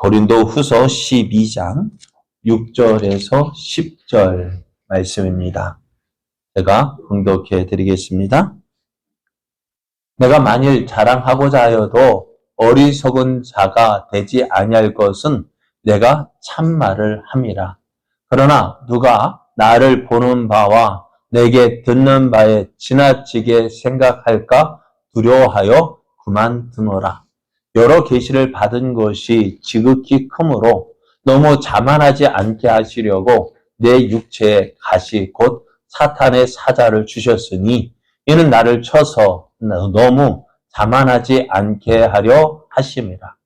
고린도 후서 12장 6절에서 10절 말씀입니다. 제가 봉독해 드리겠습니다. 내가 만일 자랑하고자 하여도 어리석은 자가 되지 아니할 것은 내가 참말을 함이라. 그러나 누가 나를 보는 바와 내게 듣는 바에 지나치게 생각할까 두려워하여 그만두노라. 여러 계시를 받은 것이 지극히 크므로 너무 자만하지 않게 하시려고 내 육체에 가시 곧 사탄의 사자를 주셨으니 이는 나를 쳐서 너무 자만하지 않게 하려 하심이라.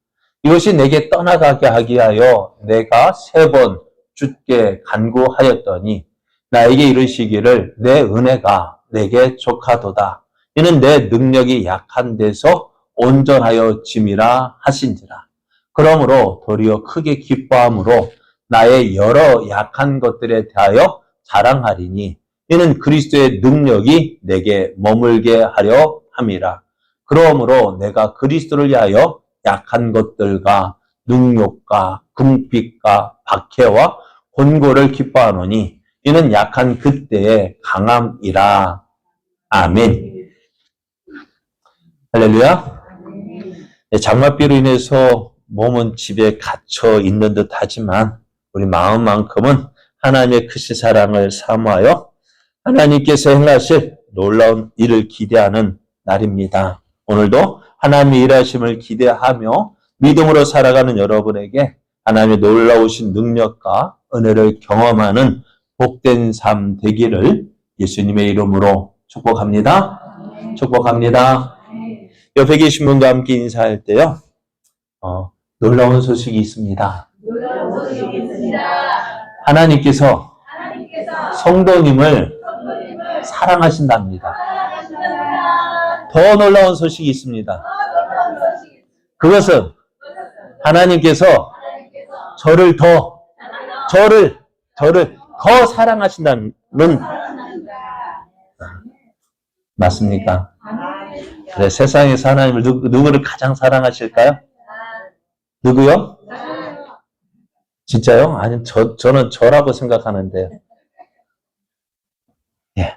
이것이 내게 떠나가게 하기 위하여 내가 3번 주께 간구하였더니 나에게 이르시기를 내 은혜가 내게 족하도다. 이는 내 능력이 약한 데서 온전하여 짐이라 하신지라. 그러므로 도리어 크게 기뻐함으로 나의 여러 약한 것들에 대하여 자랑하리니 이는 그리스도의 능력이 내게 머물게 하려 함이라. 그러므로 내가 그리스도를 위하여 약한 것들과 능욕과 궁핍과 박해와 곤고를 기뻐하노니 이는 약한 그때의 강함이라. 아멘. 할렐루야. 장마비로 인해서 몸은 집에 갇혀 있는 듯 하지만 우리 마음만큼은 하나님의 크신 사랑을 사모하여 하나님께서 행하실 놀라운 일을 기대하는 날입니다. 오늘도 하나님의 일하심을 기대하며 믿음으로 살아가는 여러분에게 하나님의 놀라우신 능력과 은혜를 경험하는 복된 삶 되기를 예수님의 이름으로 축복합니다. 축복합니다. 옆에 계신 분과 함께 인사할 때요. 놀라운 소식이 있습니다. 하나님께서 성도님을 사랑하신답니다. 더 놀라운 소식이 있습니다. 그것은 하나님께서 저를 더 사랑하신다는 맞습니까? 그래, 세상에서 하나님을 누구를 가장 사랑하실까요? 누구요? 진짜요? 아니, 저는 저라고 생각하는데요. 예,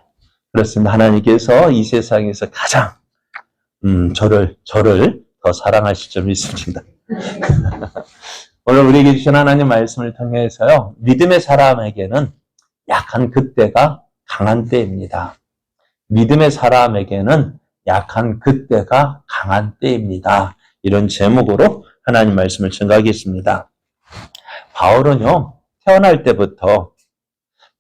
그렇습니다. 하나님께서 이 세상에서 가장 저를 더 사랑하실 줄 믿습니다. 오늘 우리에게 주신 하나님 말씀을 통해서요, 믿음의 사람에게는 약한 그때가 강한 때입니다. 믿음의 사람에게는 약한 그때가 강한 때입니다. 이런 제목으로 하나님 말씀을 증거하겠습니다. 바울은요, 태어날 때부터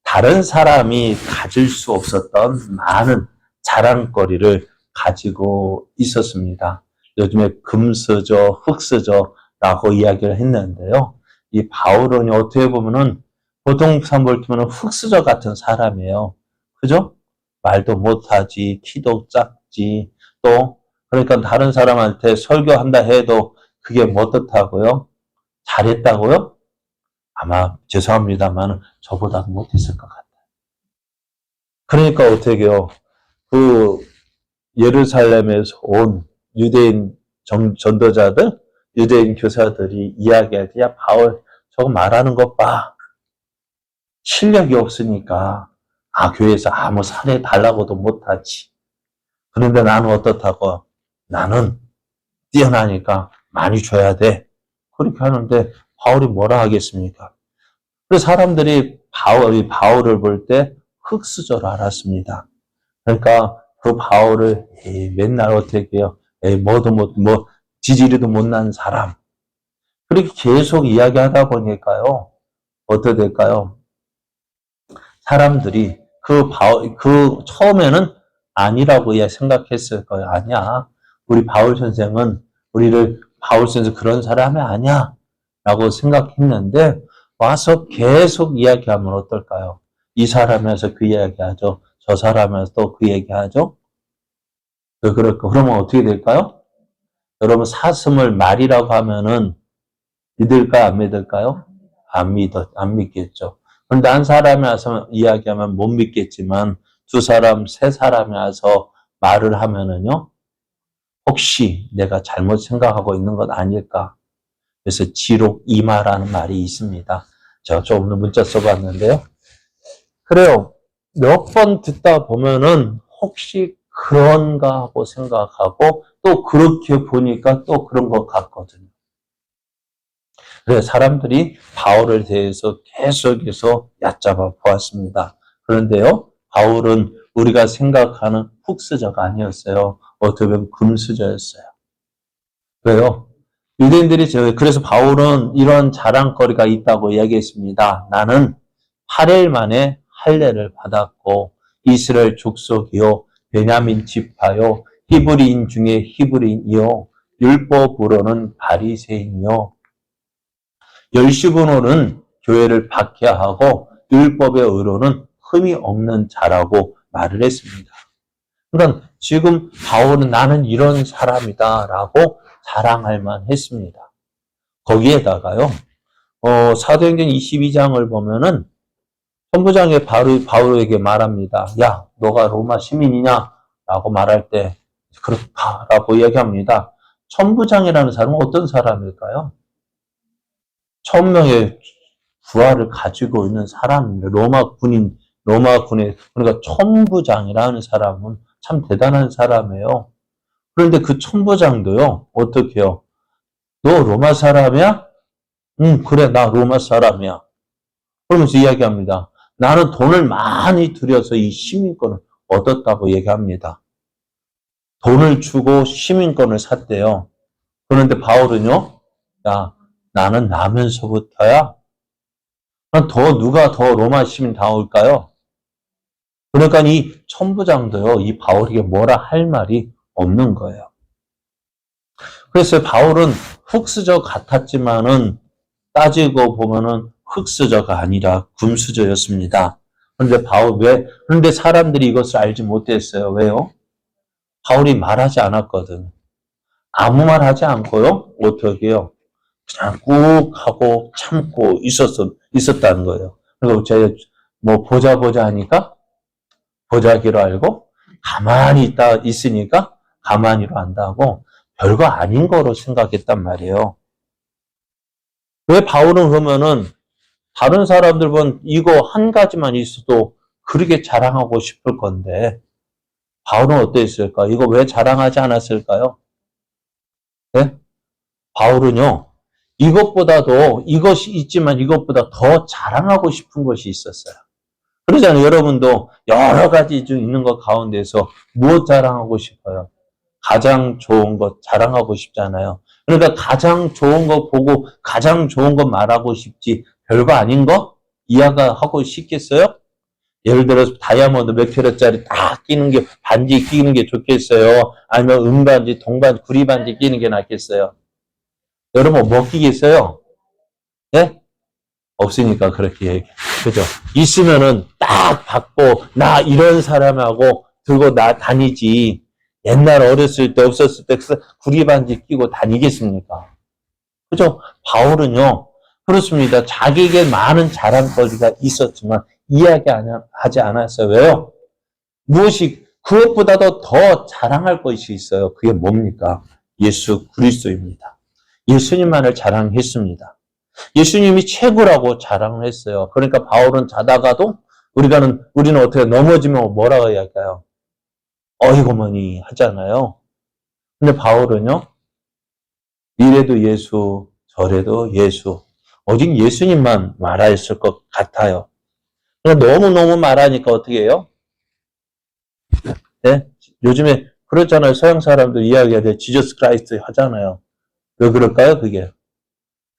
다른 사람이 가질 수 없었던 많은 자랑거리를 가지고 있었습니다. 요즘에 금스저, 흑스저라고 이야기를 했는데요. 이 바울은 어떻게 보면은 보통 사람을 보면 흑스저 같은 사람이에요. 그죠? 말도 못하지, 키도 작지, 또 그러니까 다른 사람한테 설교한다 해도 그게 뭐 뜻하고요? 잘했다고요? 아마 죄송합니다만 저보다 못했을 것 같아요. 그러니까 어떻게 해요? 그 예루살렘에서 온 유대인 전도자들, 유대인 교사들이 이야기할 때, 야 바울 저거 말하는 것 봐. 실력이 없으니까 교회에서 아무 사례 달라고도 못하지. 그런데 나는 어떻다고? 나는 뛰어나니까 많이 줘야 돼. 그렇게 하는데 바울이 뭐라 하겠습니까? 그래서 사람들이 바울을 볼 때 흑수저로 알았습니다. 그러니까 그 바울을 맨날 어떻게 해요? 지지리도 못난 사람. 그렇게 계속 이야기하다 보니까요. 어떻게 될까요? 사람들이 처음에는 아니라고 생각했을 거예요. 아니야. 우리 바울 선생은 바울 선생 그런 사람이 아니야. 라고 생각했는데, 와서 계속 이야기하면 어떨까요? 이 사람에서 그 이야기하죠. 저 사람에서 또 그 얘기하죠. 왜 그럴까? 그러면 어떻게 될까요? 여러분, 사슴을 말이라고 하면은 믿을까요? 안 믿을까요? 안 믿겠죠. 그런데 한 사람이 와서 이야기하면 못 믿겠지만, 2사람, 3사람이 와서 말을 하면은요, 혹시 내가 잘못 생각하고 있는 것 아닐까? 그래서 지록 이마라는 말이 있습니다. 제가 조금 문자 써봤는데요. 그래요. 몇 번 듣다 보면은 혹시 그런가 하고 생각하고 또 그렇게 보니까 또 그런 것 같거든요. 그래서 사람들이 바울에 대해서 계속해서 얕잡아 보았습니다. 그런데요, 바울은 우리가 생각하는 훅스저가 아니었어요. 어떻게 보면 금수저였어요. 왜요? 유대인들이 그래서 바울은 이런 자랑거리가 있다고 이야기했습니다. 나는 8일 만에 할례를 받았고 이스라엘 족속이요 베냐민 지파요 히브리인 중에 히브리인이요 율법으로는 바리새인이요 열시분으로는 교회를 박해하고 율법의 의로는 흠이 없는 자라고 말을 했습니다. 그러니까 지금 바울은 나는 이런 사람이다라고 자랑할 만했습니다. 거기에다가요, 사도행전 22장을 보면은 천부장이 바울에게 말합니다. 야, 너가 로마 시민이냐? 라고 말할 때 그렇다라고 이야기합니다. 천부장이라는 사람은 어떤 사람일까요? 1000명의 부하를 가지고 있는 사람입니다. 로마군의 그러니까 천부장이라는 사람은 참 대단한 사람이에요. 그런데 그 천부장도요, 어떻게 해요? 너 로마 사람이야? 응, 그래, 나 로마 사람이야. 그러면서 이야기합니다. 나는 돈을 많이 들여서 이 시민권을 얻었다고 얘기합니다. 돈을 주고 시민권을 샀대요. 그런데 바울은요, 야, 나는 나면서부터야. 누가 더 로마 시민 다울까요? 그러니까 이 천부장도요, 이 바울에게 뭐라 할 말이 없는 거예요. 그래서 바울은 흙수저 같았지만은 따지고 보면은 흙수저가 아니라 금수저였습니다. 그런데 사람들이 이것을 알지 못했어요. 왜요? 바울이 말하지 않았거든. 아무 말 하지 않고요. 어떻게 해요? 그냥 꾹 하고 참고 있었다는 거예요. 그리고 제가 보자 하니까 보자기로 알고 가만히 있으니까 가만히로 안다고 별거 아닌 거로 생각했단 말이에요. 왜 바울은 그러면은 다른 사람들 보면 이거 한 가지만 있어도 그렇게 자랑하고 싶을 건데 바울은 어땠을까? 이거 왜 자랑하지 않았을까요? 네? 바울은요. 이것이 있지만 이것보다 더 자랑하고 싶은 것이 있었어요. 그러잖아요. 여러분도 여러 가지 중 있는 것 가운데서 무엇 자랑하고 싶어요? 가장 좋은 것 자랑하고 싶잖아요. 그러니까 가장 좋은 거 보고 가장 좋은 거 말하고 싶지 별거 아닌 거 이해하고 싶겠어요? 예를 들어서 다이아몬드 몇 킬로짜리 딱 반지 끼는 게 좋겠어요? 아니면 은반지, 동반지, 구리반지 끼는 게 낫겠어요? 여러분 뭐 끼겠어요? 네? 없으니까 그렇게 얘기해. 그죠? 있으면은 딱 받고 나 이런 사람하고 들고 나 다니지. 옛날 어렸을 때 없었을 때 구리반지 끼고 다니겠습니까? 그죠? 바울은요. 그렇습니다. 자기에게 많은 자랑거리가 있었지만 이야기하지 않았어요. 왜요? 그것보다도 더 자랑할 것이 있어요. 그게 뭡니까? 예수 그리스도입니다. 예수님만을 자랑했습니다. 예수님이 최고라고 자랑을 했어요. 그러니까 바울은 자다가도 우리는 어떻게 넘어지면 뭐라고 할까요? 어이구머니 하잖아요. 근데 바울은요, 이래도 예수, 저래도 예수. 오직 예수님만 말했을 것 같아요. 너무너무 말하니까 어떻게 해요? 네? 요즘에 그렇잖아요. 서양 사람들 이야기할 때 지저스 크라이스트 하잖아요. 왜 그럴까요, 그게?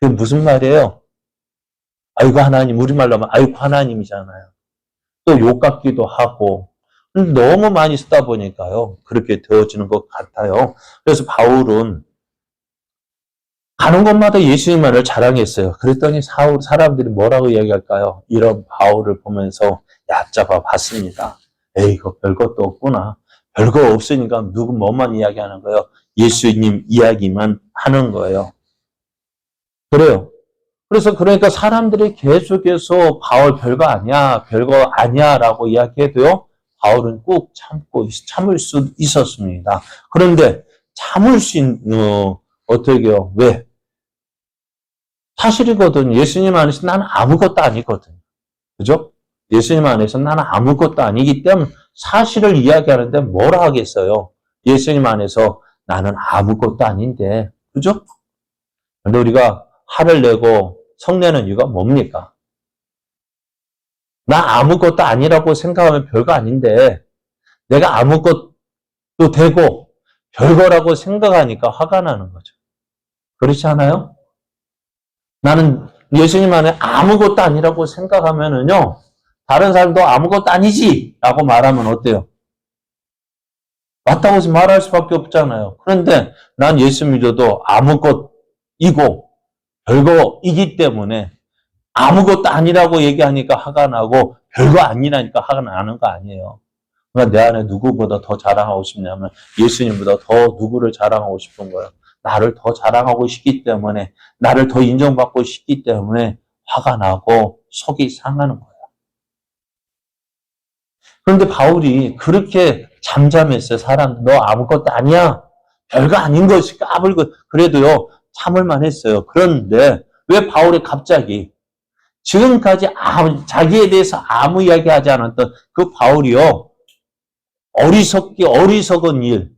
그게 무슨 말이에요? 아이고 하나님, 우리말로 하면 아이고 하나님이잖아요. 또 욕 같기도 하고 너무 많이 쓰다 보니까요. 그렇게 되어지는 것 같아요. 그래서 바울은 가는 곳마다 예수님만을 자랑했어요. 그랬더니 사람들이 뭐라고 이야기할까요? 이런 바울을 보면서 얕잡아 봤습니다. 에이, 이거 별것도 없구나. 별거 없으니까 누구 뭐만 이야기하는 거예요? 예수님 이야기만 하는 거예요. 그래요. 그러니까 사람들이 계속해서 바울 별거 아니야 라고 이야기해도요. 바울은 꼭 참을 수 있었습니다. 그런데 참을 수 있는 어떻게요? 왜? 사실이거든. 예수님 안에서 나는 아무것도 아니거든. 그죠? 예수님 안에서 나는 아무것도 아니기 때문에 사실을 이야기하는데 뭐라 하겠어요? 예수님 안에서 나는 아무것도 아닌데. 그죠? 근데 우리가 화를 내고 성내는 이유가 뭡니까? 나 아무것도 아니라고 생각하면 별거 아닌데 내가 아무것도 되고 별거라고 생각하니까 화가 나는 거죠. 그렇지 않아요? 나는 예수님 안에 아무것도 아니라고 생각하면은요, 다른 사람도 아무것도 아니지! 라고 말하면 어때요? 맞다고 말할 수밖에 없잖아요. 그런데 난 예수 믿어도 아무것이고 별거이기 때문에 아무것도 아니라고 얘기하니까 화가 나고 별거 아니라니까 화가 나는 거 아니에요. 그러니까 내 안에 누구보다 더 자랑하고 싶냐면 예수님보다 더 누구를 자랑하고 싶은 거예요. 나를 더 자랑하고 싶기 때문에, 나를 더 인정받고 싶기 때문에 화가 나고 속이 상하는 거예요. 그런데 바울이 그렇게 잠잠했어요. 사람, 너 아무것도 아니야. 별거 아닌 것이 까불고 그래도요 참을만 했어요. 그런데 왜 바울이 갑자기 지금까지 자기에 대해서 아무 이야기하지 않았던 그 바울이요 어리석은 일,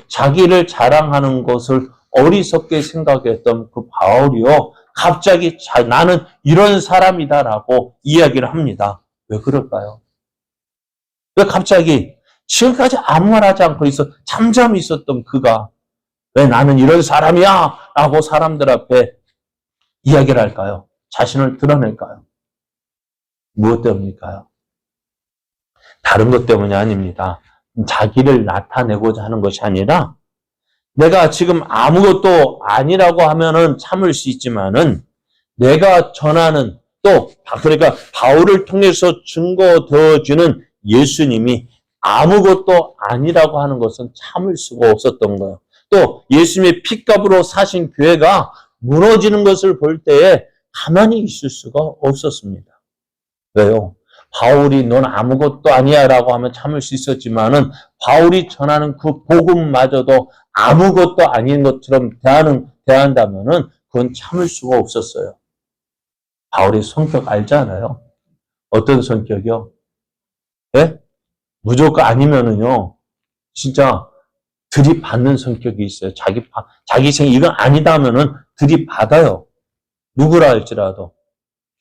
자기를 자랑하는 것을 어리석게 생각했던 그 바울이요 갑자기 나는 이런 사람이다라고 이야기를 합니다. 왜 그럴까요? 왜 갑자기 지금까지 아무 말 하지 않고 잠잠히 있었던 그가 왜 나는 이런 사람이야 라고 사람들 앞에 이야기를 할까요? 자신을 드러낼까요? 무엇 때문일까요? 다른 것 때문이 아닙니다. 자기를 나타내고자 하는 것이 아니라 내가 지금 아무것도 아니라고 하면은 참을 수 있지만은 내가 전하는 그러니까 바울을 통해서 증거되어지는 예수님이 아무것도 아니라고 하는 것은 참을 수가 없었던 거예요. 또 예수님의 핏값으로 사신 교회가 무너지는 것을 볼 때에 가만히 있을 수가 없었습니다. 왜요? 바울이 넌 아무것도 아니야 라고 하면 참을 수 있었지만은 바울이 전하는 그 복음마저도 아무것도 아닌 것처럼 대한다면은 그건 참을 수가 없었어요. 바울의 성격 알잖아요. 어떤 성격이요? 예? 무조건 아니면은요, 진짜 들이받는 성격이 있어요. 자기 생각, 이건 아니다 하면은 들이받아요. 누구라 할지라도.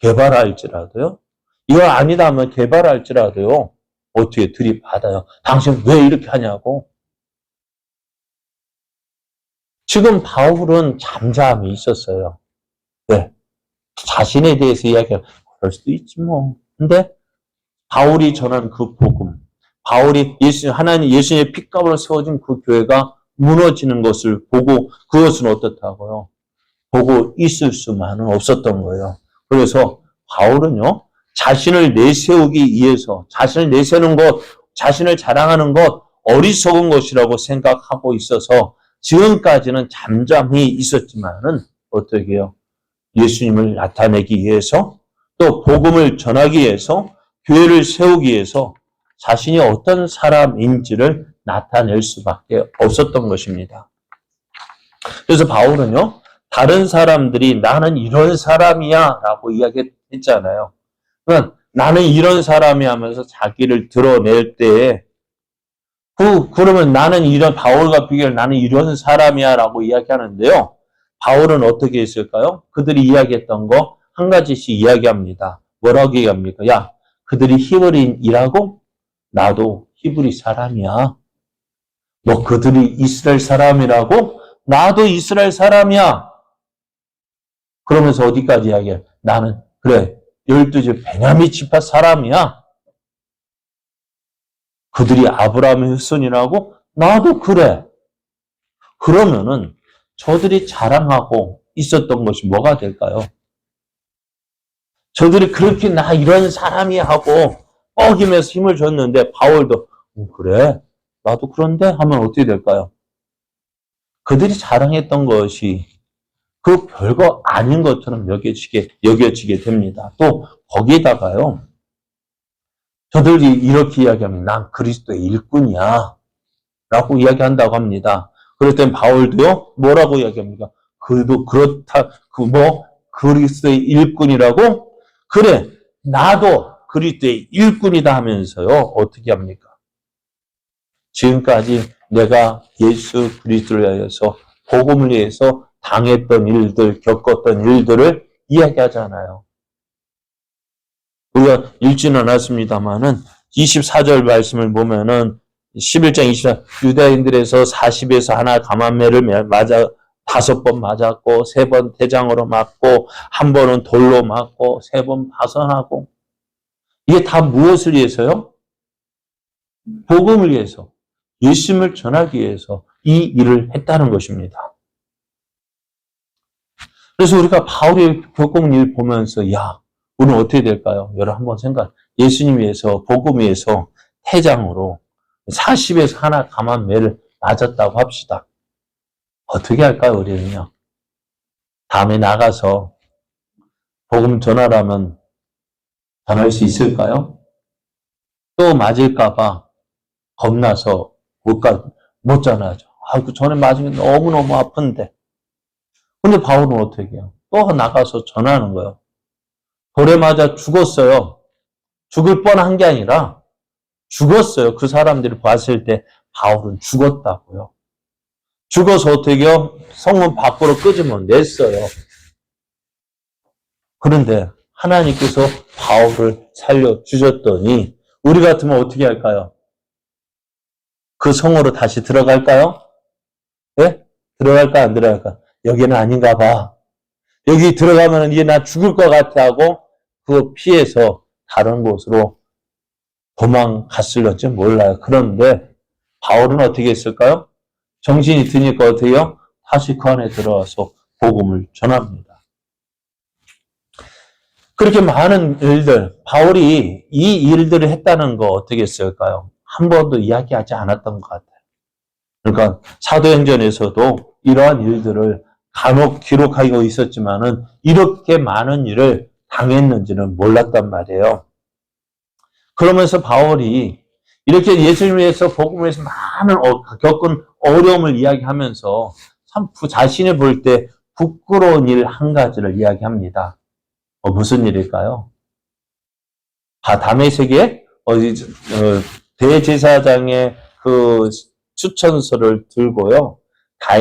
개발라 할지라도요. 이거 아니다 하면 개발라 할지라도요. 어떻게 들이받아요. 당신 왜 이렇게 하냐고. 지금 바울은 잠잠히 있었어요. 왜? 자신에 대해서 이야기할 그럴 수도 있지 뭐. 근데 바울이 전한 그 복음, 바울이 예수님의 핏값으로 세워진 그 교회가 무너지는 것을 보고 그것은 어떻다고요? 보고 있을 수만은 없었던 거예요. 그래서 바울은요, 자신을 내세우기 위해서, 자신을 내세우는 것, 자신을 자랑하는 것, 어리석은 것이라고 생각하고 있어서 지금까지는 잠잠히 있었지만은 어떻게 해요? 예수님을 나타내기 위해서 또 복음을 전하기 위해서 교회를 세우기 위해서 자신이 어떤 사람인지를 나타낼 수밖에 없었던 것입니다. 그래서 바울은요, 다른 사람들이 나는 이런 사람이야 라고 이야기했잖아요. 그러니까 나는 이런 사람이 하면서 자기를 드러낼 때에 그러면 바울과 비교해 나는 이런 사람이야 라고 이야기하는데요. 바울은 어떻게 했을까요? 그들이 이야기했던 거 한 가지씩 이야기합니다. 뭐라고 얘기합니까? 야, 그들이 히브리인이라고? 나도 히브리 사람이야. 너 그들이 이스라엘 사람이라고? 나도 이스라엘 사람이야. 그러면서 어디까지 이야기해? 나는 그래 12집 베냐민 지파 사람이야. 그들이 아브라함의 후손이라고? 나도 그래. 그러면은 저들이 자랑하고 있었던 것이 뭐가 될까요? 저들이 그렇게 나 이런 사람이야 하고 뻐기면서 힘을 줬는데 바울도 그래? 나도 그런데? 하면 어떻게 될까요? 그들이 자랑했던 것이 그 별거 아닌 것처럼 여겨지게 됩니다. 또 거기에다가요. 저들이 이렇게 이야기합니다. 난 그리스도의 일꾼이야. 라고 이야기한다고 합니다. 그럴 땐 바울도요. 뭐라고 이야기합니까? 그래도 그렇다. 그리스도의 일꾼이라고? 그래, 나도 그리스도의 일꾼이다 하면서요. 어떻게 합니까? 지금까지 내가 예수 그리스도를 위하여서 복음을 위해서 당했던 일들, 겪었던 일들을 이야기하잖아요. 우리가 읽지는 않았습니다만은 24절 말씀을 보면은 11장 24절 유다인들에서 40에서 하나 감암매를 맞아 5번 맞았고 3번 대장으로 맞고 1번은 돌로 맞고 3번 파선하고 이게 다 무엇을 위해서요? 복음을 위해서 예수님을 전하기 위해서 이 일을 했다는 것입니다. 그래서 우리가 바울이 겪은 일 보면서 야 우리는 어떻게 될까요? 여러분 한번 생각. 예수님 위해서 복음 위해서 태장으로 40에서 하나 감한 매를 맞았다고 합시다. 어떻게 할까요? 우리는요. 다음에 나가서 복음 전하라면 전할 수 있을까요? 또 맞을까 봐 겁나서 못 전하죠. 그 전에 맞으면 너무너무 아픈데. 근데 바울은 어떻게 해요? 또 나가서 전하는 거예요. 돌에 맞아 죽었어요. 죽을 뻔한 게 아니라 죽었어요. 그 사람들이 봤을 때 바울은 죽었다고요. 죽어서 어떻게 해요? 성문 밖으로 끄집어 냈어요. 그런데 하나님께서 바울을 살려주셨더니 우리 같으면 어떻게 할까요? 그 성으로 다시 들어갈까요? 네? 들어갈까 안 들어갈까? 여기는 아닌가 봐. 여기 들어가면 이제 나 죽을 것 같아 하고 그거 피해서 다른 곳으로 도망갔을지 몰라요. 그런데 바울은 어떻게 했을까요? 정신이 드니까 어떻게 해요? 다시 그 안에 들어와서 복음을 전합니다. 그렇게 많은 일들, 바울이 이 일들을 했다는 거 어떻게 했을까요? 한 번도 이야기하지 않았던 것 같아요. 그러니까 사도행전에서도 이러한 일들을 간혹 기록하고 있었지만은 이렇게 많은 일을 당했는지는 몰랐단 말이에요. 그러면서 바울이 이렇게 예수님을 위해서 복음을 위해서 많은 겪은 어려움을 이야기하면서 참 자신이 볼 때 부끄러운 일 한 가지를 이야기합니다. 무슨 일일까요? 다메섹에 대제사장의 그 추천서를 들고요.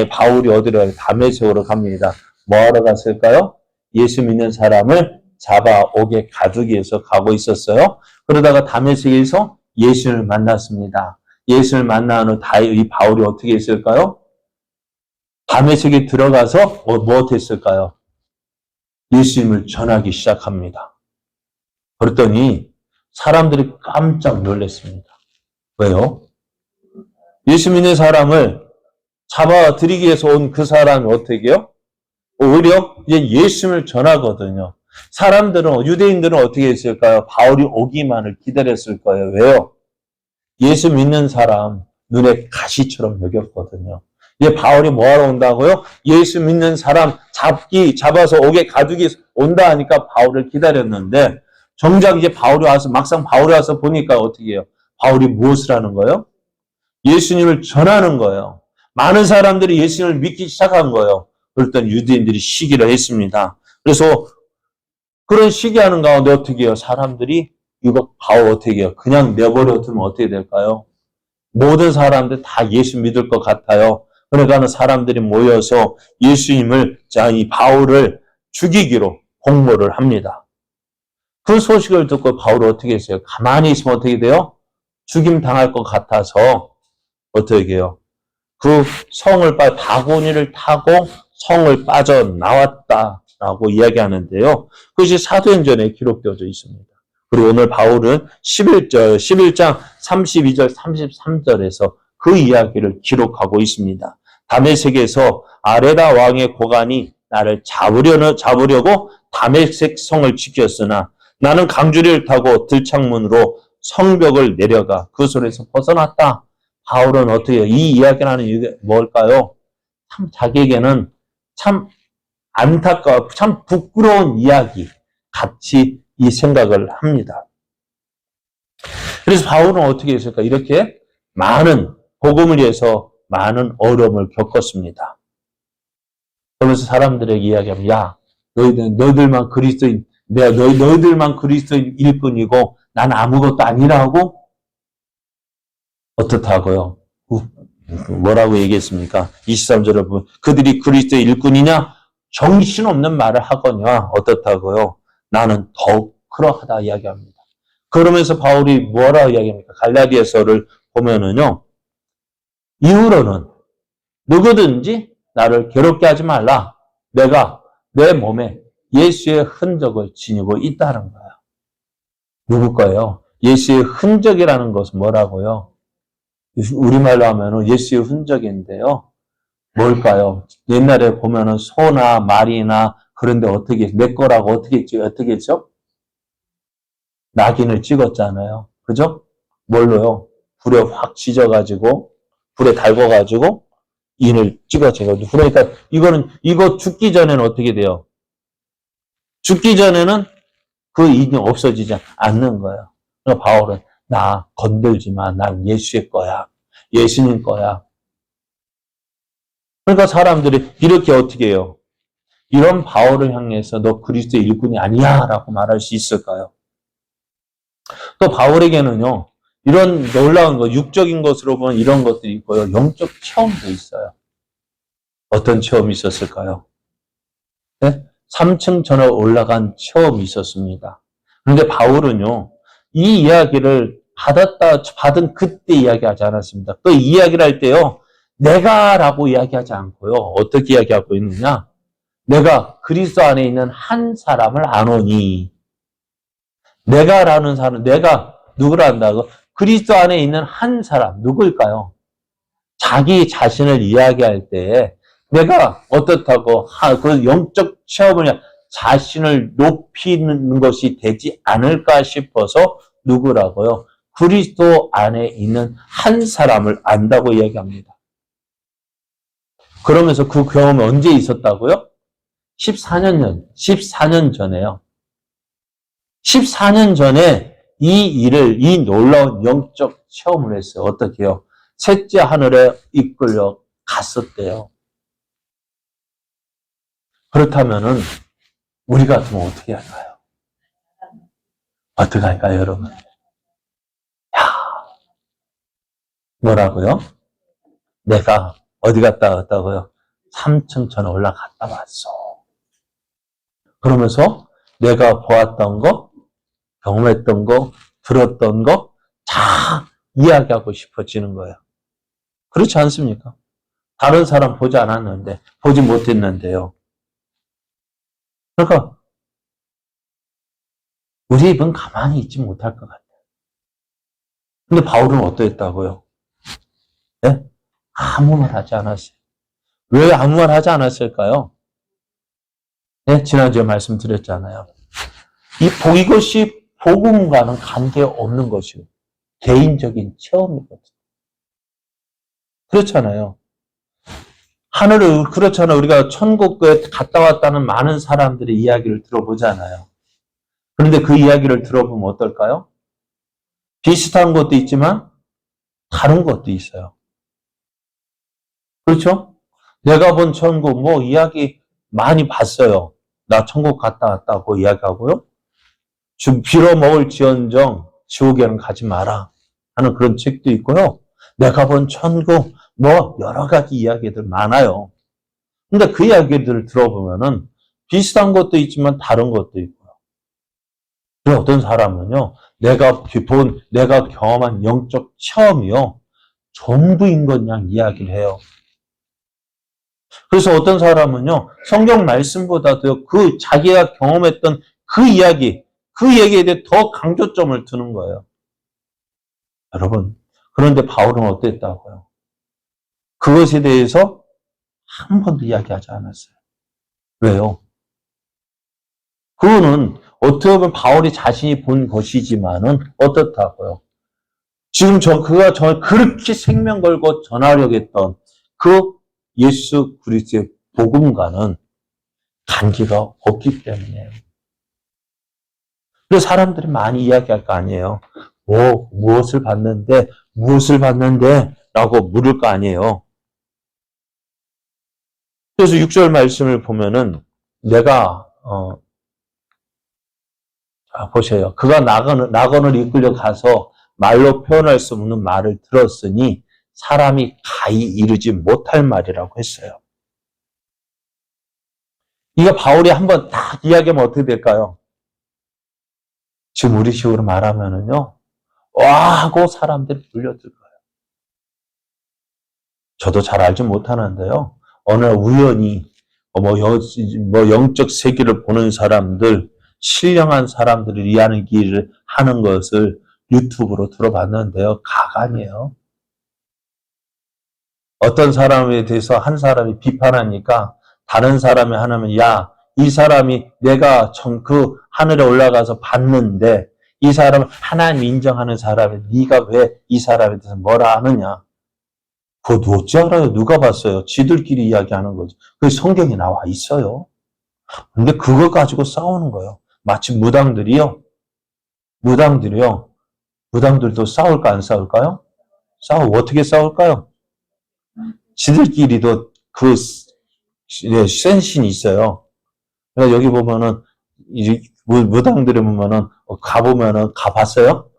바울이 어디로 가요? 다메섹으로 갑니다. 뭐하러 갔을까요? 예수 믿는 사람을 잡아오게 가두기 위해서 가고 있었어요. 그러다가 다메섹에서 예수를 만났습니다. 예수를 만난 후 이 바울이 어떻게 했을까요? 다메섹에 들어가서 무엇 했을까요? 예수님을 전하기 시작합니다. 그랬더니 사람들이 깜짝 놀랐습니다. 왜요? 예수 믿는 사람을 잡아들이기 위해서 온 그 사람이 어떻게 해요? 오히려 이제 예수님을 전하거든요. 사람들은, 유대인들은 어떻게 했을까요? 바울이 오기만을 기다렸을 거예요. 왜요? 예수 믿는 사람 눈에 가시처럼 여겼거든요. 이제 바울이 뭐하러 온다고요? 예수 믿는 사람 잡아서 옥에 가두기 온다 하니까 바울을 기다렸는데 정작 이제 막상 바울이 와서 보니까 어떻게 해요? 바울이 무엇을 하는 거예요? 예수님을 전하는 거예요. 많은 사람들이 예수님을 믿기 시작한 거예요. 그랬더니 유대인들이 시기를 했습니다. 그래서 그런 시기하는 가운데 어떻게 해요? 사람들이 이거 바울 어떻게 해요? 그냥 내버려 두면 어떻게 될까요? 모든 사람들 다 예수 믿을 것 같아요. 그러니까 사람들이 모여서 예수님을, 이 바울을 죽이기로 공모를 합니다. 그 소식을 듣고 바울이 어떻게 했어요? 가만히 있으면 어떻게 돼요? 죽임 당할 것 같아서 어떻게 해요? 그 바구니를 타고 성을 빠져나왔다라고 이야기하는데요. 그것이 사도행전에 기록되어져 있습니다. 그리고 오늘 바울은 11장 32절, 33절에서 그 이야기를 기록하고 있습니다. 다메섹에서 아레다 왕의 고관이 나를 잡으려고 다메섹 성을 지켰으나 나는 강주리를 타고 들창문으로 성벽을 내려가 그 손에서 벗어났다. 바울은 어떻게 해요? 이 이야기를 하는 이유가 뭘까요? 참 자기에게는 참 안타까워, 참 부끄러운 이야기 같이 이 생각을 합니다. 그래서 바울은 어떻게 했을까? 이렇게 많은 복음을 위해서 많은 어려움을 겪었습니다. 그러면서 사람들에게 이야기하면 야, 너희들만 그리스도인, 너희들만 그리스도인일 뿐이고, 난 아무것도 아니라고? 어떻다고요? 뭐라고 얘기했습니까? 23절에 보면, 그들이 그리스도의 일꾼이냐? 정신없는 말을 하거냐? 어떻다고요? 나는 더욱 그러하다 이야기합니다. 그러면서 바울이 뭐라고 이야기합니까? 갈라디아서를 보면은요, 이후로는 누구든지 나를 괴롭게 하지 말라. 내가 내 몸에 예수의 흔적을 지니고 있다는 거예요. 누구 거예요? 예수의 흔적이라는 것은 뭐라고요? 우리말로 하면은 예수의 흔적인데요. 뭘까요? 옛날에 보면은 소나 말이나 그런데 내 거라고 어떻게 했죠? 낙인을 찍었잖아요. 그죠? 뭘로요? 불에 확 지져가지고, 불에 달궈가지고, 인을 찍어줘요. 그러니까 이거 죽기 전에는 어떻게 돼요? 죽기 전에는 그 인이 없어지지 않는 거예요. 그러니까 바울은 나 건들지 마. 난 예수의 거야. 예수님 거야. 그러니까 사람들이 이렇게 어떻게 해요? 이런 바울을 향해서 너 그리스도의 일꾼이 아니야 라고 말할 수 있을까요? 또 바울에게는요, 이런 놀라운 거, 육적인 것으로 보면 이런 것들이 있고요. 영적 체험도 있어요. 어떤 체험이 있었을까요? 네? 3층 전에 올라간 체험이 있었습니다. 그런데 바울은요, 이 이야기를 받은 그때 이야기하지 않았습니다. 또 이 이야기를 할 때요, 내가라고 이야기하지 않고요. 어떻게 이야기하고 있느냐? 내가 그리스도 안에 있는 한 사람을 아노니. 내가라는 사람, 내가 누구를 안다고? 그리스도 안에 있는 한 사람, 누구일까요? 자기 자신을 이야기할 때 내가 어떻다고 그 영적 체험을 자신을 높이는 것이 되지 않을까 싶어서 누구라고요? 그리스도 안에 있는 한 사람을 안다고 이야기합니다. 그러면서 그 경험이 언제 있었다고요? 14년 전에요. 14년 전에 이 놀라운 영적 체험을 했어요. 어떻게요? 셋째 하늘에 이끌려 갔었대요. 그렇다면은, 우리 같으면 어떻게 할까요? 어떻게 할까요, 여러분? 야, 뭐라고요? 내가 어디 갔다 왔다고요? 3층 전에 올라갔다 왔어. 그러면서 내가 보았던 거, 경험했던 거, 들었던 거 다 이야기하고 싶어지는 거예요. 그렇지 않습니까? 다른 사람 보지 않았는데, 보지 못했는데요. 그러니까 우리 입은 가만히 있지 못할 것 같아요. 근데 바울은 어떠했다고요? 네? 아무 말 하지 않았어요. 왜 아무 말 하지 않았을까요? 네? 지난주에 말씀드렸잖아요. 이것이 복음과는 관계없는 것이요. 개인적인 체험이거든요. 그렇잖아요. 그렇잖아요. 우리가 천국에 갔다 왔다는 많은 사람들의 이야기를 들어보잖아요. 그런데 그 이야기를 들어보면 어떨까요? 비슷한 것도 있지만 다른 것도 있어요. 그렇죠? 내가 본 천국 이야기 많이 봤어요. 나 천국 갔다 왔다고 이야기하고요. 빌어먹을지언정 지옥에는 가지 마라 하는 그런 책도 있고요. 내가 본 천국 여러 가지 이야기들 많아요. 근데 그 이야기들을 들어보면은 비슷한 것도 있지만 다른 것도 있고요. 그리고 어떤 사람은요, 내가 경험한 영적 체험이요, 전부인 것 그냥 이야기를 해요. 그래서 어떤 사람은요, 성경 말씀보다도 자기가 경험했던 그 얘기에 대해 더 강조점을 두는 거예요. 여러분, 그런데 바울은 어땠다고요? 그것에 대해서 한 번도 이야기하지 않았어요. 왜요? 그거는 어떻게 보면 바울이 자신이 본 것이지만은 어떻다고요? 지금 그가 그렇게 생명 걸고 전하려고 했던 그 예수 그리스도의 복음과는 관계가 없기 때문이에요. 그래서 사람들이 많이 이야기할 거 아니에요. 무엇을 봤는데 라고 물을 거 아니에요. 그래서 6절 말씀을 보면은 내가 자, 보세요. 그가 낙원을 이끌려 가서 말로 표현할 수 없는 말을 들었으니 사람이 가히 이르지 못할 말이라고 했어요. 이거 바울이 한번 딱 이야기하면 어떻게 될까요? 지금 우리 식으로 말하면은요, 와 하고 사람들이 몰려들 거예요. 저도 잘 알지 못하는데요. 어느 날 우연히 영적 세계를 보는 사람들, 신령한 사람들을 이야기를 하는 것을 유튜브로 들어봤는데요. 가관이에요. 어떤 사람에 대해서 한 사람이 비판하니까 다른 사람이 하나면 야, 이 사람이 내가 그 하늘에 올라가서 봤는데 이 사람은 하나님 인정하는 사람이 네가 왜 이 사람에 대해서 뭐라 하느냐. 그거 어찌 알아요? 누가 봤어요? 지들끼리 이야기하는 거죠. 그게 성경에 나와 있어요. 근데 그거 가지고 싸우는 거예요. 마치 무당들도 싸울까 안 싸울까요? 어떻게 싸울까요? 지들끼리도 센 신이 있어요. 그러니까 여기 보면은 무당들이 보면은 가봤어요?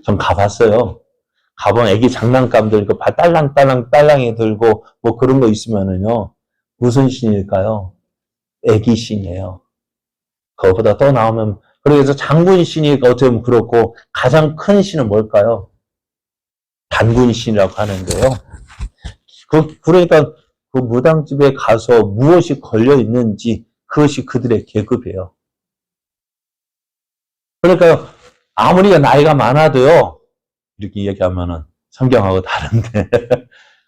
전 가봤어요. 가본 애기 장난감 들고 발 딸랑딸랑해 들고 뭐 그런 거 있으면은요. 무슨 신일까요? 애기 신이에요. 그거보다 더 나오면 그래서 장군 신이 어떻게 보면 그렇고 가장 큰 신은 뭘까요? 단군 신이라고 하는데요. 그러니까 그 무당집에 가서 무엇이 걸려 있는지 그것이 그들의 계급이에요. 그러니까 아무리 나이가 많아도요. 이렇게 얘기하면은 성경하고 다른데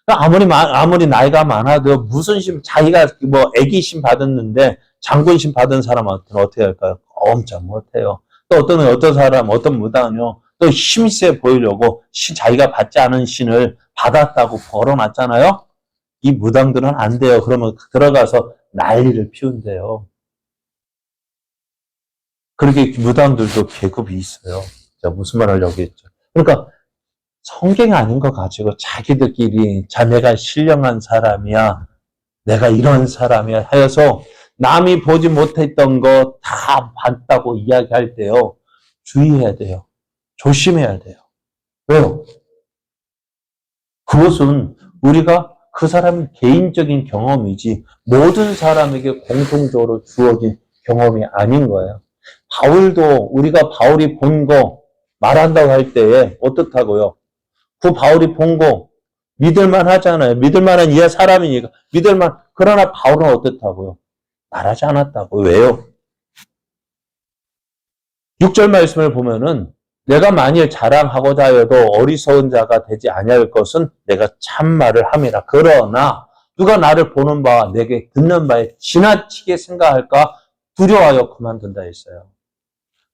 아무리 나이가 많아도 무슨 신 자기가 뭐 애기신 받았는데 장군신 받은 사람한테는 어떻게 할까요? 엄청 못해요. 또 어떤 무당은요. 또 힘이 세 보이려고 자기가 받지 않은 신을 받았다고 벌어놨잖아요. 이 무당들은 안 돼요. 그러면 들어가서 난리를 피운대요. 그렇게 무당들도 계급이 있어요. 자, 무슨 말 하려고 했죠? 그러니까 성경이 아닌 거 가지고 자기들끼리 내가 신령한 사람이야. 내가 이런 사람이야. 하여서 남이 보지 못했던 거 다 봤다고 이야기할 때요. 주의해야 돼요. 조심해야 돼요. 왜요? 그것은 우리가 그 사람의 개인적인 경험이지 모든 사람에게 공통적으로 주어진 경험이 아닌 거예요. 우리가 바울이 본 거 말한다고 할 때에 어떻다고요? 그 바울이 본 거 믿을만 하잖아요. 믿을만한 이하 사람이니까 그러나 바울은 어떻다고요? 말하지 않았다고. 왜요? 6절 말씀을 보면은 내가 만일 자랑하고자 하여도 어리석은 자가 되지 아니할 것은 내가 참말을 함이라. 그러나 누가 나를 보는 바와 내게 듣는 바에 지나치게 생각할까 두려워하여 그만둔다 했어요.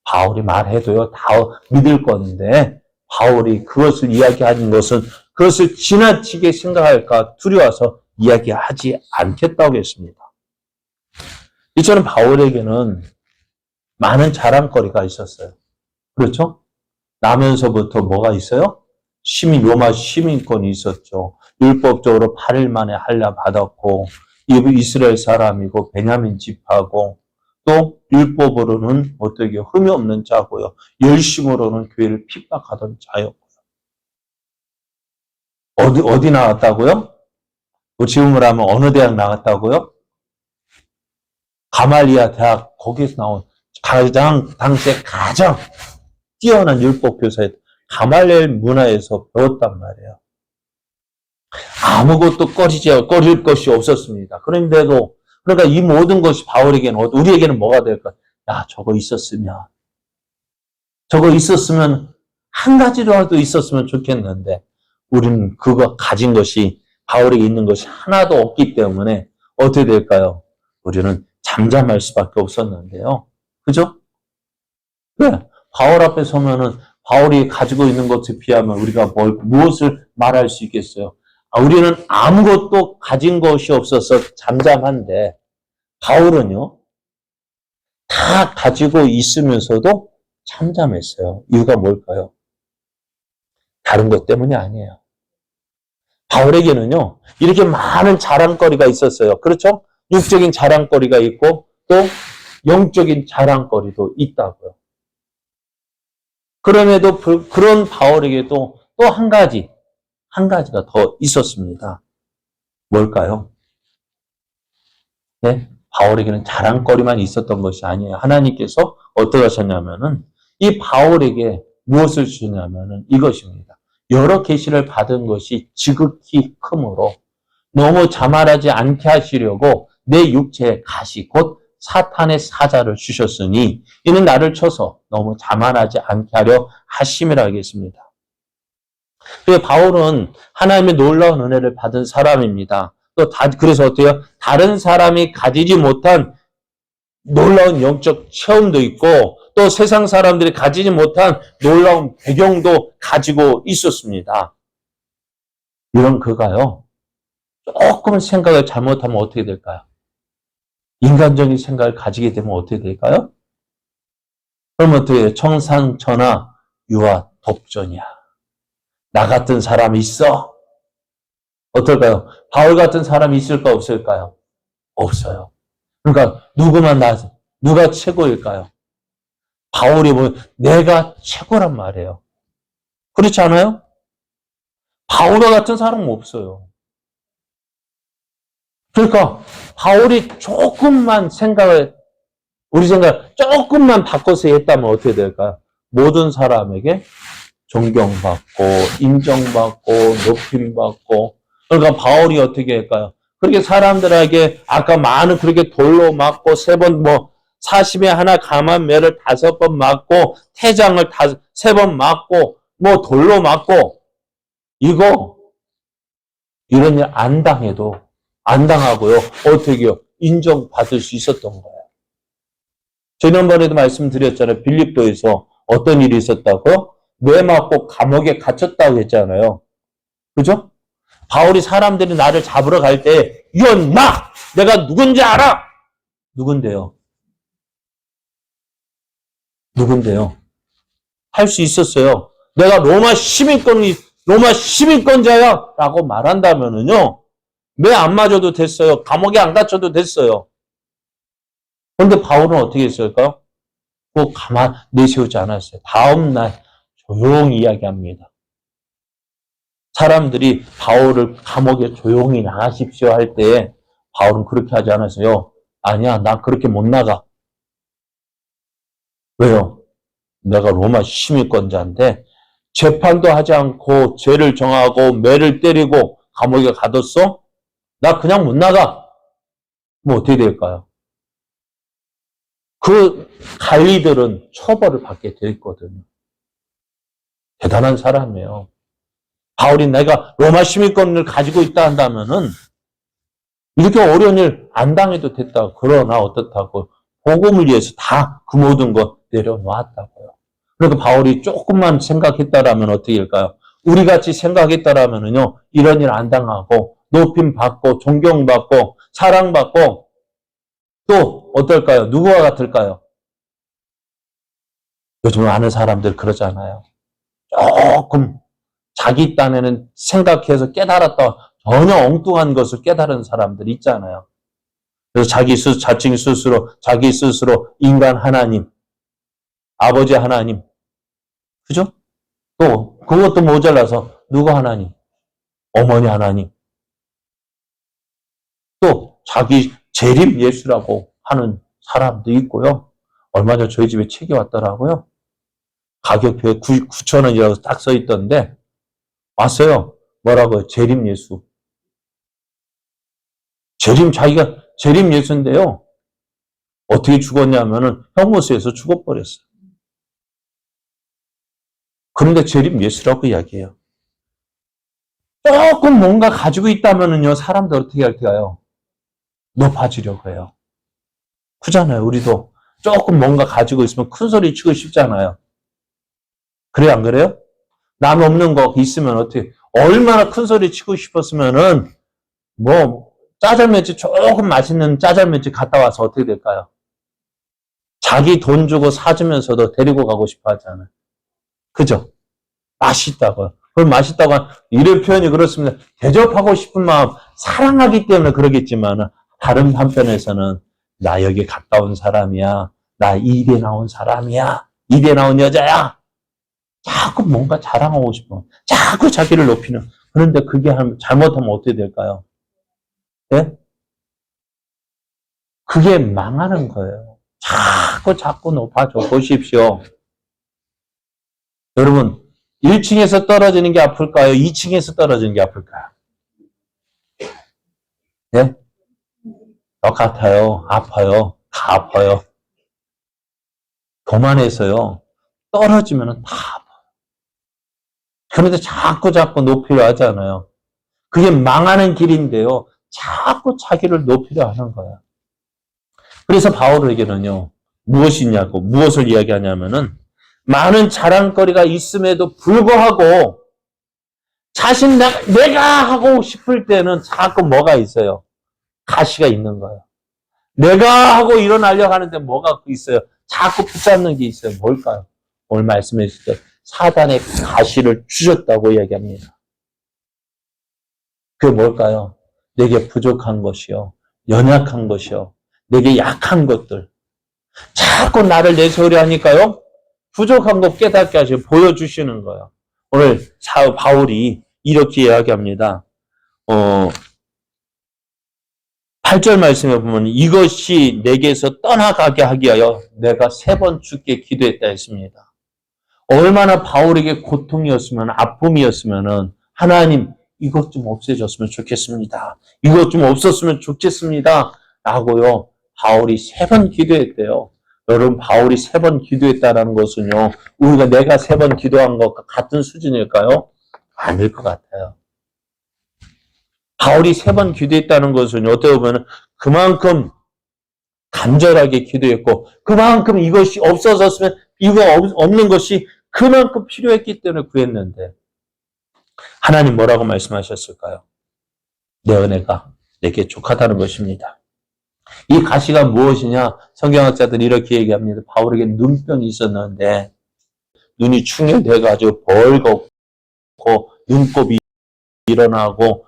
바울이 말해도요 다 믿을 건데 바울이 그것을 이야기하는 것은 그것을 지나치게 생각할까 두려워서 이야기하지 않겠다고 했습니다. 이처럼 바울에게는 많은 자랑거리가 있었어요. 그렇죠? 나면서부터 뭐가 있어요? 로마 시민권이 있었죠. 율법적으로 8일 만에 할례 받았고 이스라엘 사람이고 베냐민 집하고 또 율법으로는 어떻게 흠이 없는 자고요. 열심으로는 교회를 핍박하던 자였고요. 어디 나왔다고요? 지금으로 하면 어느 대학 나왔다고요? 가말리아 대학 거기서 나온 당시에 가장 뛰어난 율법 교사였 가말리엘 문화에서 배웠단 말이에요. 아무것도 꺼릴 것이 없었습니다. 그런데도 그러니까 이 모든 것이 우리에게는 뭐가 될까? 야, 저거 있었으면 한 가지라도 있었으면 좋겠는데 우리는 그거 가진 것이 바울에게 있는 것이 하나도 없기 때문에 어떻게 될까요? 우리는 잠잠할 수밖에 없었는데요. 그죠? 네. 바울 앞에 서면은 바울이 가지고 있는 것에 비하면 우리가 무엇을 말할 수 있겠어요? 우리는 아무것도 가진 것이 없어서 잠잠한데 바울은요, 다 가지고 있으면서도 잠잠했어요. 이유가 뭘까요? 다른 것 때문이 아니에요. 바울에게는요, 이렇게 많은 자랑거리가 있었어요. 그렇죠? 육적인 자랑거리가 있고 또 영적인 자랑거리도 있다고요. 그럼에도 그런 바울에게도 또 한 가지가 더 있었습니다. 뭘까요? 네? 바울에게는 자랑거리만 있었던 것이 아니에요. 하나님께서 어떻게 하셨냐면은 이 바울에게 무엇을 주냐면은 이것입니다. 여러 계시를 받은 것이 지극히 크므로 너무 자만하지 않게 하시려고 내 육체에 가시 곧 사탄의 사자를 주셨으니 이는 나를 쳐서 너무 자만하지 않게 하려 하심이라 하겠습니다. 바울은 하나님의 놀라운 은혜를 받은 사람입니다. 그래서 어때요? 다른 사람이 가지지 못한 놀라운 영적 체험도 있고 또 세상 사람들이 가지지 못한 놀라운 배경도 가지고 있었습니다. 이런 그가요. 조금 생각을 잘못하면 어떻게 될까요? 인간적인 생각을 가지게 되면 어떻게 될까요? 그럼 어떻게 해요? 청상천하 유아 독전이야. 나 같은 사람이 있어? 어떨까요? 바울 같은 사람이 있을까 없을까요? 없어요. 그러니까 누가 최고일까요? 바울이 보면 내가 최고란 말이에요. 그렇지 않아요? 바울과 같은 사람은 없어요. 그러니까 바울이 우리 생각을 조금만 바꿔서 했다면 어떻게 될까요? 모든 사람에게 존경받고 인정받고 높임받고 그러니까 바울이 어떻게 할까요? 그렇게 사람들에게 아까 많은 그렇게 돌로 맞고 3번 40에 하나 감한 매를 5번 맞고 태장을 3번 맞고 돌로 맞고 이런 일 안 당하고요. 어떻게 해요? 인정받을 수 있었던 거예요. 지난번에도 말씀드렸잖아요. 빌립보에서 어떤 일이 있었다고요? 뇌 맞고 감옥에 갇혔다고 했잖아요. 그죠? 바울이 사람들이 나를 잡으러 갈 때 유언나! 내가 누군지 알아! 누군데요? 할 수 있었어요. 내가 로마 시민권자야! 라고 말한다면은요. 매 안 맞아도 됐어요. 감옥에 안 갇혀도 됐어요. 그런데 바울은 어떻게 했을까요? 꼭 가만 내세우지 않았어요. 다음날 조용히 이야기합니다. 사람들이 바울을 감옥에 조용히 나가십시오 할 때 바울은 그렇게 하지 않았어요. 아니야, 나 그렇게 못 나가. 왜요? 내가 로마 시민권자인데 재판도 하지 않고 죄를 정하고 매를 때리고 감옥에 가뒀어? 나 그냥 못 나가. 어떻게 될까요? 그 관리들은 처벌을 받게 돼 있거든요. 대단한 사람이에요. 바울이 내가 로마 시민권을 가지고 있다 한다면은 이렇게 어려운 일 안 당해도 됐다. 그러나 어떻다고 복음을 위해서 다 그 모든 것 내려놓았다고요. 그러니까 바울이 조금만 생각했다라면 어떻게 될까요? 우리 같이 생각했다라면은요 이런 일 안 당하고 높임 받고 존경받고 사랑받고 또 어떨까요? 누구와 같을까요? 요즘 많은 사람들 그러잖아요. 조금 자기 딴에는 생각해서 깨달았다. 전혀 엉뚱한 것을 깨달은 사람들 있잖아요. 그래서 자칭 스스로, 자기 스스로 인간 하나님, 아버지 하나님. 그죠? 또, 그것도 모자라서 누구 하나님? 어머니 하나님. 또, 자기 재림 예수라고 하는 사람도 있고요. 얼마 전 저희 집에 책이 왔더라고요. 가격표에 9,000원이라고 딱 써 있던데, 왔어요. 뭐라고요? 재림 예수. 자기가 재림 예수인데요. 어떻게 죽었냐면은 형무소에서 죽어버렸어요. 그런데 재림 예수라고 이야기해요. 조금 뭔가 가지고 있다면은요, 사람들 어떻게 할까요? 높아지려고 해요. 그잖아요. 우리도 조금 뭔가 가지고 있으면 큰 소리 치고 싶잖아요. 그래, 안 그래요? 남 없는 거 있으면 어떻게, 얼마나 큰 소리 치고 싶었으면은, 짜장면집 조금 맛있는 짜장면집 갔다 와서 어떻게 될까요? 자기 돈 주고 사주면서도 데리고 가고 싶어 하잖아요. 그죠? 맛있다고. 그럼 맛있다고 이런 표현이 그렇습니다. 대접하고 싶은 마음, 사랑하기 때문에 그러겠지만 다른 한편에서는 나 여기 가까운 사람이야. 나 이대 나온 사람이야. 이대 나온 여자야. 자꾸 뭔가 자랑하고 싶어. 자꾸 자기를 높이는. 그런데 그게 잘못하면 어떻게 될까요? 네? 그게 망하는 거예요. 자꾸 높아져. 보십시오. 여러분, 1층에서 떨어지는 게 아플까요? 2층에서 떨어지는 게 아플까요? 네? 똑같아요. 아파요. 다 아파요. 교만해서요. 떨어지면 다 아파요. 그런데 자꾸 높이려 하잖아요. 그게 망하는 길인데요. 자꾸 자기를 높이려 하는 거야. 그래서 바울에게는요. 무엇이냐고, 무엇을 이야기하냐면은 많은 자랑거리가 있음에도 불구하고 자신 내가 하고 싶을 때는 자꾸 뭐가 있어요? 가시가 있는 거예요. 내가 하고 일어나려고 하는데 뭐가 있어요? 자꾸 붙잡는 게 있어요. 뭘까요? 오늘 말씀해 주실 때 사단의 가시를 주셨다고 이야기합니다. 그게 뭘까요? 내게 부족한 것이요. 연약한 것이요. 내게 약한 것들. 자꾸 나를 내세우려 하니까요. 부족한 것 깨닫게 하시고 보여주시는 거예요. 오늘 바울이 이렇게 이야기합니다. 8절 말씀에 보면 이것이 내게서 떠나가게 하기 위하여 내가 3번 주께 기도했다 했습니다. 얼마나 바울에게 고통이었으면 아픔이었으면 하나님 이것 좀 없애졌으면 좋겠습니다. 이것 좀 없었으면 좋겠습니다. 라고요. 바울이 3번 기도했대요. 여러분 바울이 3번 기도했다는 것은요. 우리가 내가 3번 기도한 것과 같은 수준일까요? 아닐 것 같아요. 바울이 3번 기도했다는 것은 어떻게 보면 그만큼 간절하게 기도했고 그만큼 이것이 없어졌으면 이거 없는 것이 그만큼 필요했기 때문에 구했는데 하나님 뭐라고 말씀하셨을까요? 내 은혜가 내게 족하다는 것입니다. 이 가시가 무엇이냐? 성경학자들이 이렇게 얘기합니다. 바울에게 눈병이 있었는데 눈이 충혈돼가지고 벌겋고 눈곱이 일어나고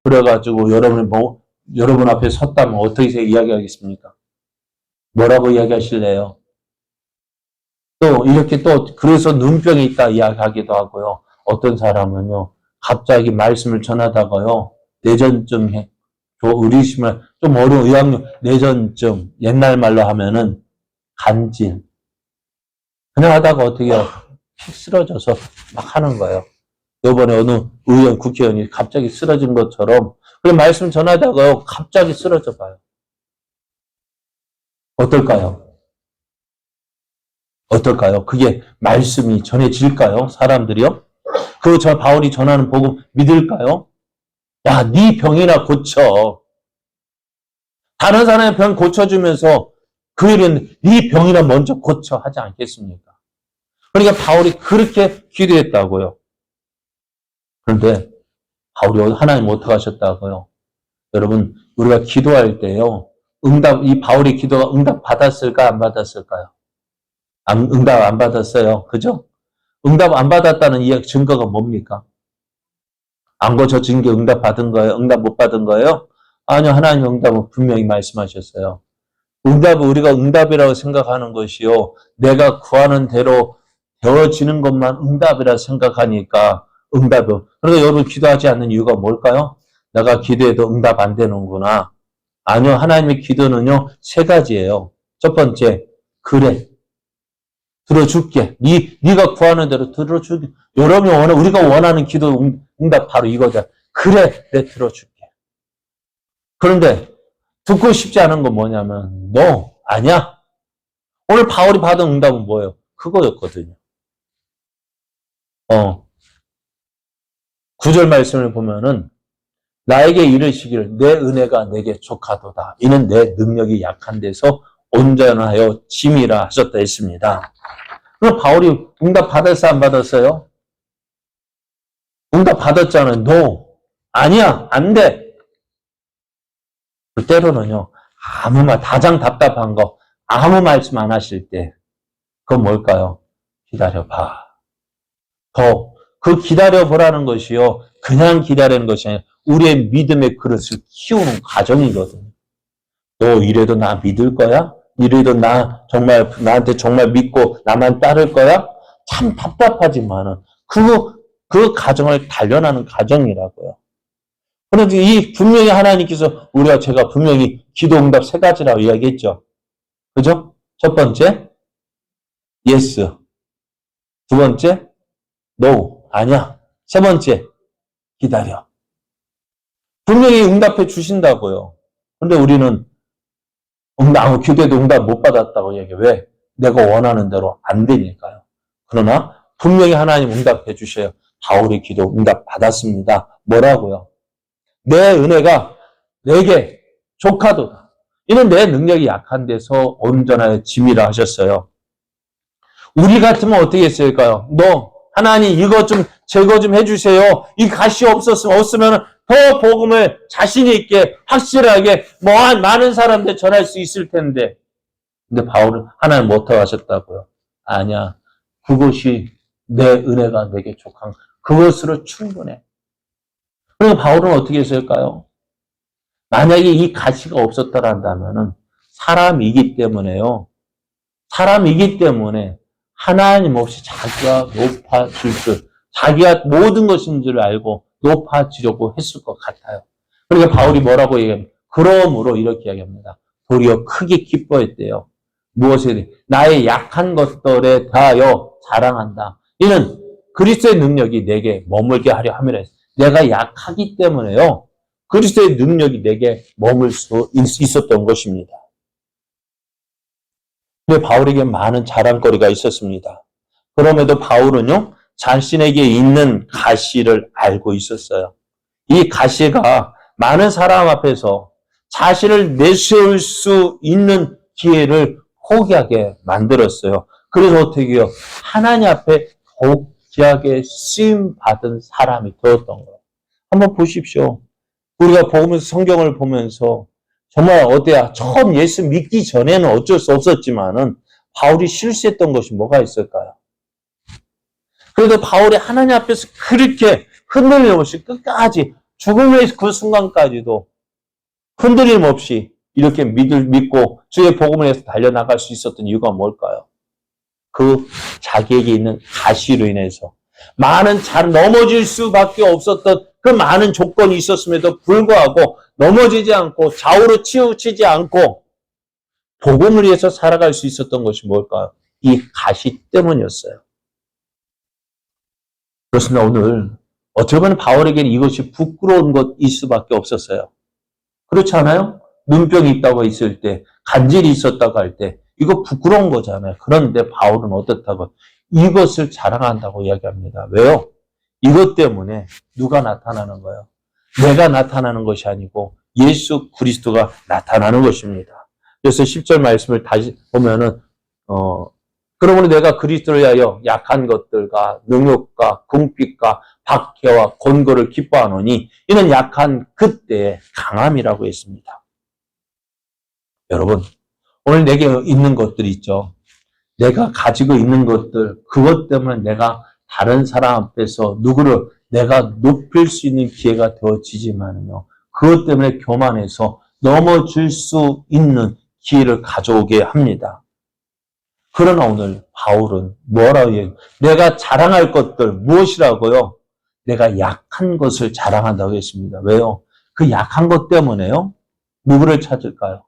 그래가지고 여러분 앞에 섰다면 어떻게 이야기하겠습니까? 뭐라고 이야기하실래요? 그래서 눈병이 있다 이야기하기도 하고요. 어떤 사람은요, 갑자기 말씀을 전하다가요, 뇌전증, 의리심을, 좀 어려운 의학용, 뇌전증, 옛날 말로 하면은, 간질. 그냥 하다가 어떻게 해요? 픽 쓰러져서 막 하는 거예요. 요번에 어느 국회의원이 갑자기 쓰러진 것처럼, 그 말씀 전하다가요, 갑자기 쓰러져 봐요. 어떨까요? 그게 말씀이 전해질까요? 사람들이요? 바울이 전하는 복음 믿을까요? 야, 네 병이나 고쳐. 다른 사람의 병 고쳐주면서 그 일은 네 병이나 먼저 고쳐 하지 않겠습니까? 그러니까 바울이 그렇게 기도했다고요. 그런데 바울이 하나님 어떻게 하셨다고요? 여러분, 우리가 기도할 때요. 이 바울의 기도가 응답 받았을까 안 받았을까요? 응답 안 받았어요. 그죠? 응답 안 받았다는 이야기 증거가 뭡니까? 안 고쳐진 게 응답 받은 거예요? 응답 못 받은 거예요? 아니요. 하나님 응답은 분명히 말씀하셨어요. 응답은 우리가 응답이라고 생각하는 것이요. 내가 구하는 대로 되어지는 것만 응답이라 생각하니까 응답은. 그러니까 여러분 기도하지 않는 이유가 뭘까요? 내가 기도해도 응답 안 되는구나. 아니요. 하나님의 기도는요. 3가지예요. 첫 번째, 그래. 들어줄게. 네가 구하는 대로 들어줄게. 여러분이 우리가 원하는 기도 응답 바로 이거다. 그래, 내 들어줄게. 그런데 듣고 싶지 않은 건 뭐냐면 너 아니야. 오늘 바울이 받은 응답은 뭐예요? 그거였거든요. 9절 말씀을 보면은 나에게 이르시기를 내 은혜가 내게 족하도다. 이는 내 능력이 약한 데서 온전하여 짐이라 하셨다 했습니다. 그럼 바울이 응답 받았어요? 안 받았어요? 응답 받았잖아요. No. 아니야. 안 돼. 때로는요. 가장 답답한 거 아무 말씀 안 하실 때 그건 뭘까요? 기다려봐. 그 기다려보라는 것이요. 그냥 기다리는 것이 아니라 우리의 믿음의 그릇을 키우는 과정이거든요. 너 이래도 나 믿을 거야? 이래도 나한테 정말 믿고 나만 따를 거야? 참 답답하지만은, 그 가정을 단련하는 가정이라고요. 그런데 분명히 하나님께서, 제가 분명히 기도 응답 세 가지라고 이야기했죠. 그죠? 첫 번째, yes. 두 번째, no. 아니야. 세 번째, 기다려. 분명히 응답해 주신다고요. 근데 우리는 기도에도 응답 못 받았다고 얘기해. 왜? 내가 원하는 대로 안 되니까요. 그러나 분명히 하나님 응답해 주셔요. 바울의 기도 응답 받았습니다. 뭐라고요? 내 은혜가 내게 족하도다. 이는 내 능력이 약한 데서 온전하여 짐이라 하셨어요. 우리 같으면 어떻게 했을까요? 하나님 이거 좀 제거 좀 해주세요. 이 가시 없으면 더 복음을 자신 있게 확실하게 많은 사람들 전할 수 있을 텐데. 근데 바울은 하나님 못하게 하셨다고요. 아니야. 그것이 내 은혜가 내게 족한 그것으로 충분해. 그러니까 바울은 어떻게 했을까요? 만약에 이 가시가 없었더란다면은 사람이기 때문에 하나님 없이 자기가 자기가 모든 것인 줄 알고 높아지려고 했을 것 같아요. 그러니까 바울이 뭐라고 얘기합니까? 그러므로 이렇게 이야기합니다. 도리어 크게 기뻐했대요. 무엇에? 나의 약한 것들에 대하여 자랑한다. 이는 그리스도의 능력이 내게 머물게 하려 함이라 했어요. 내가 약하기 때문에요. 그리스도의 능력이 내게 머물 수 있었던 것입니다. 근데 바울에게 많은 자랑거리가 있었습니다. 그럼에도 바울은요, 자신에게 있는 가시를 알고 있었어요. 이 가시가 많은 사람 앞에서 자신을 내세울 수 있는 기회를 포기하게 만들었어요. 그래서 어떻게 해요? 하나님 앞에 더욱 귀하게 쓰임받은 사람이 되었던 거예요. 한번 보십시오. 우리가 성경을 보면서 정말 어때야? 처음 예수 믿기 전에는 어쩔 수 없었지만은 바울이 실수했던 것이 뭐가 있을까요? 그래도 바울이 하나님 앞에서 그렇게 흔들림 없이 끝까지 죽음의 그 순간까지도 흔들림 없이 이렇게 믿고 주의 복음을 해서 달려나갈 수 있었던 이유가 뭘까요? 자기에게 있는 가시로 인해서 넘어질 수밖에 없었던 그 많은 조건이 있었음에도 불구하고 넘어지지 않고 좌우로 치우치지 않고 복음을 위해서 살아갈 수 있었던 것이 뭘까요? 이 가시 때문이었어요. 그렇습니다. 오늘 어떻게 보면 바울에게는 이것이 부끄러운 것일 수밖에 없었어요. 그렇지 않아요? 눈병이 있다고 있을 때, 간질이 있었다고 할 때 이거 부끄러운 거잖아요. 그런데 바울은 어떻다고? 이것을 자랑한다고 이야기합니다. 왜요? 이것 때문에 누가 나타나는 거예요? 내가 나타나는 것이 아니고 예수 그리스도가 나타나는 것입니다. 그래서 10절 말씀을 다시 보면은 그러므로 내가 그리스도를 위하여 약한 것들과 능력과 궁핍과 박해와 권고를 기뻐하노니 이는 약한 그때의 강함이라고 했습니다. 여러분, 오늘 내게 있는 것들이 있죠. 내가 가지고 있는 것들, 그것 때문에 내가 다른 사람 앞에서 누구를 내가 높일 수 있는 기회가 되어지지만요. 그것 때문에 교만해서 넘어질 수 있는 기회를 가져오게 합니다. 그러나 오늘 바울은 뭐라고 얘기해요? 내가 자랑할 것들 무엇이라고요? 내가 약한 것을 자랑한다고 했습니다. 왜요? 그 약한 것 때문에요. 누구를 찾을까요?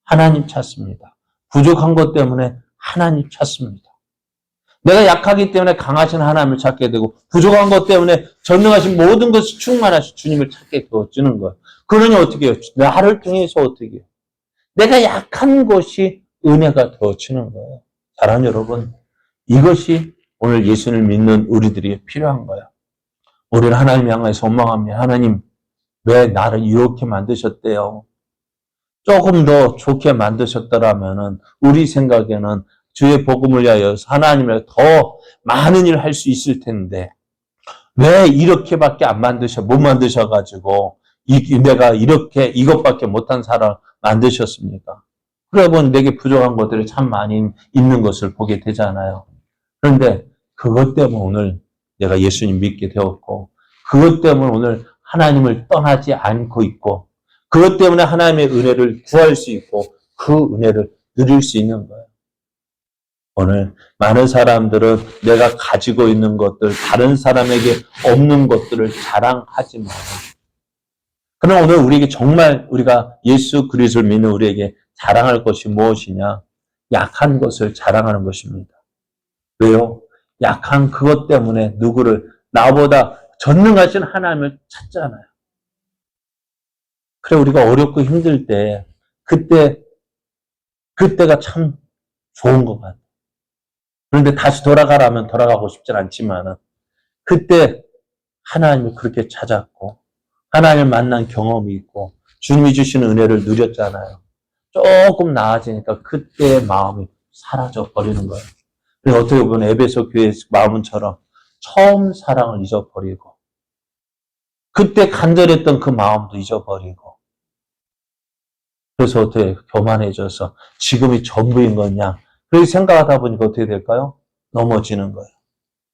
하나님 찾습니다. 부족한 것 때문에 하나님 찾습니다. 내가 약하기 때문에 강하신 하나님을 찾게 되고 부족한 것 때문에 전능하신 모든 것이 충만하신 주님을 찾게 되어지는 거예요. 그러니 어떻게 해요? 나를 통해서 어떻게 해요? 내가 약한 것이 은혜가 되어지는 거예요. 사랑하는 여러분, 이것이 오늘 예수를 믿는 우리들이 필요한 거예요. 우리는 하나님 향해서 원망합니다. 하나님, 왜 나를 이렇게 만드셨대요? 조금 더 좋게 만드셨더라면은 우리 생각에는 주의 복음을 위하여 하나님을 더 많은 일을 할 수 있을 텐데 왜 이렇게밖에 못 만드셔가지고 내가 이렇게 이것밖에 못한 사람 만드셨습니까? 그러면 내게 부족한 것들이 참 많이 있는 것을 보게 되잖아요. 그런데 그것 때문에 오늘 내가 예수님 믿게 되었고 그것 때문에 오늘 하나님을 떠나지 않고 있고 그것 때문에 하나님의 은혜를 구할 수 있고 그 은혜를 누릴 수 있는 거예요. 오늘 많은 사람들은 내가 가지고 있는 것들, 다른 사람에게 없는 것들을 자랑하지 마요. 그럼 오늘 우리에게 정말 우리가 예수 그리스도를 믿는 우리에게 자랑할 것이 무엇이냐? 약한 것을 자랑하는 것입니다. 왜요? 약한 그것 때문에 누구를 나보다 전능하신 하나님을 찾잖아요. 그래 우리가 어렵고 힘들 때 그때가 참 좋은 것 같아요. 그런데 다시 돌아가라면 돌아가고 싶진 않지만은 그때 하나님을 그렇게 찾았고 하나님을 만난 경험이 있고 주님이 주시는 은혜를 누렸잖아요. 조금 나아지니까 그때의 마음이 사라져 버리는 거예요. 그래서 어떻게 보면 에베소 교회의 마음처럼 처음 사랑을 잊어버리고 그때 간절했던 그 마음도 잊어버리고 그래서 어떻게 교만해져서 지금이 전부인 거냐 그렇게 생각하다 보니까 어떻게 될까요? 넘어지는 거예요.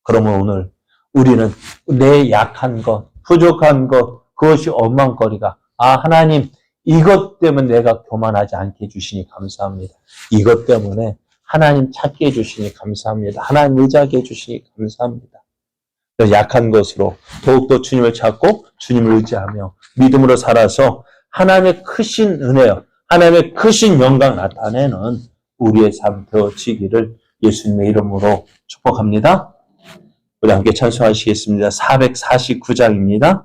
그러면 오늘 우리는 내 약한 것, 부족한 것, 그것이 엉망거리가 하나님 이것 때문에 내가 교만하지 않게 해주시니 감사합니다. 이것 때문에 하나님 찾게 해주시니 감사합니다. 하나님 의지하게 해주시니 감사합니다. 약한 것으로 더욱더 주님을 찾고 주님을 의지하며 믿음으로 살아서 하나님의 크신 은혜요, 하나님의 크신 영광 나타내는 우리의 삶 되어지기를 예수님의 이름으로 축복합니다. 우리 함께 찬송하시겠습니다. 449장입니다.